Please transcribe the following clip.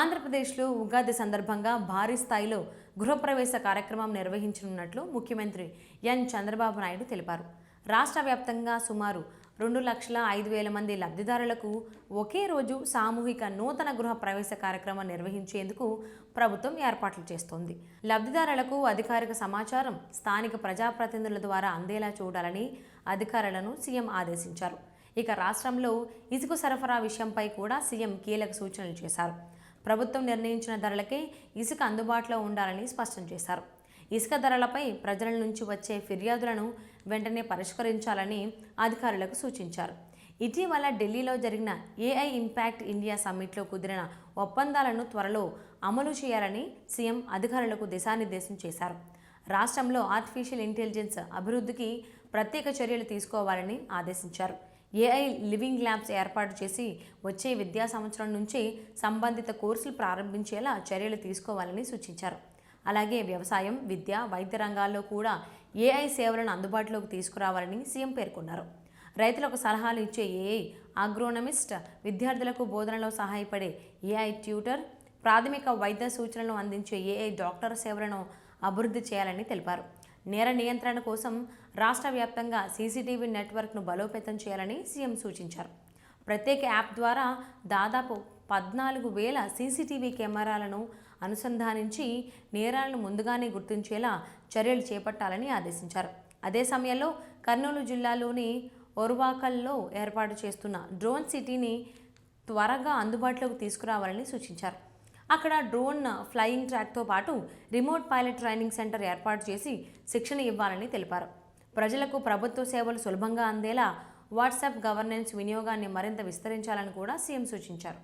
ఆంధ్రప్రదేశ్లో ఉగాది సందర్భంగా భారీ స్థాయిలో గృహప్రవేశ కార్యక్రమం నిర్వహించనున్నట్లు ముఖ్యమంత్రి ఎన్ చంద్రబాబు నాయుడు తెలిపారు. రాష్ట్ర వ్యాప్తంగా సుమారు 2,05,000 మంది లబ్ధిదారులకు ఒకే రోజు సామూహిక నూతన గృహ ప్రవేశ కార్యక్రమం నిర్వహించేందుకు ప్రభుత్వం ఏర్పాట్లు చేస్తోంది. లబ్ధిదారులకు అధికారిక సమాచారం స్థానిక ప్రజాప్రతినిధుల ద్వారా అందేలా చూడాలని అధికారులను సీఎం ఆదేశించారు. ఇక రాష్ట్రంలో ఇసుక సరఫరా విషయంపై కూడా సీఎం కీలక సూచనలు చేశారు. ప్రభుత్వం నిర్ణయించిన ధరలకే ఇసుక అందుబాటులో ఉండాలని స్పష్టం చేశారు. ఇసుక ధరలపై ప్రజల నుంచి వచ్చే ఫిర్యాదులను వెంటనే పరిష్కరించాలని అధికారులకు సూచించారు. ఇటీవల ఢిల్లీలో జరిగిన ఏఐ ఇంపాక్ట్ ఇండియా సమ్మిట్లో కుదిరిన ఒప్పందాలను త్వరలో అమలు చేయాలని సీఎం అధికారులకు దిశానిర్దేశం చేశారు. రాష్ట్రంలో ఆర్టిఫిషియల్ ఇంటెలిజెన్స్ అభివృద్ధికి ప్రత్యేక చర్యలు తీసుకోవాలని ఆదేశించారు. ఏఐ లివింగ్ ల్యాబ్స్ ఏర్పాటు చేసి వచ్చే విద్యా సంవత్సరం నుంచి సంబంధిత కోర్సులు ప్రారంభించేలా చర్యలు తీసుకోవాలని సూచించారు. అలాగే వ్యవసాయం, విద్య, వైద్య రంగాల్లో కూడా ఏఐ సేవలను అందుబాటులోకి తీసుకురావాలని సీఎం పేర్కొన్నారు. రైతులకు సలహాలు ఇచ్చే ఏఐ అగ్రోనమిస్ట్, విద్యార్థులకు బోధనలో సహాయపడే ఏఐ ట్యూటర్, ప్రాథమిక వైద్య సూచనలను అందించే ఏఐ డాక్టర్ సేవలను అభివృద్ధి చేయాలని తెలిపారు. నేర నియంత్రణ కోసం రాష్ట్ర వ్యాప్తంగా సీసీటీవీ నెట్వర్క్ను బలోపేతం చేయాలని సీఎం సూచించారు. ప్రత్యేక యాప్ ద్వారా దాదాపు 14,000 సీసీటీవీ కెమెరాలను అనుసంధానించి నేరాలను ముందుగానే గుర్తించేలా చర్యలు చేపట్టాలని ఆదేశించారు. అదే సమయంలో కర్నూలు జిల్లాలోని ఒరువాకల్లో ఏర్పాటు చేస్తున్న డ్రోన్ సిటీని త్వరగా అందుబాటులోకి తీసుకురావాలని సూచించారు. అక్కడ డ్రోన్ ఫ్లయింగ్ ట్రాక్తో పాటు రిమోట్ పైలట్ ట్రైనింగ్ సెంటర్ ఏర్పాటు చేసి శిక్షణ ఇవ్వాలని తెలిపారు. ప్రజలకు ప్రభుత్వ సేవలు సులభంగా అందేలా వాట్సాప్ గవర్నెన్స్ వినియోగాన్ని మరింత విస్తరించాలని కూడా సీఎం సూచించారు.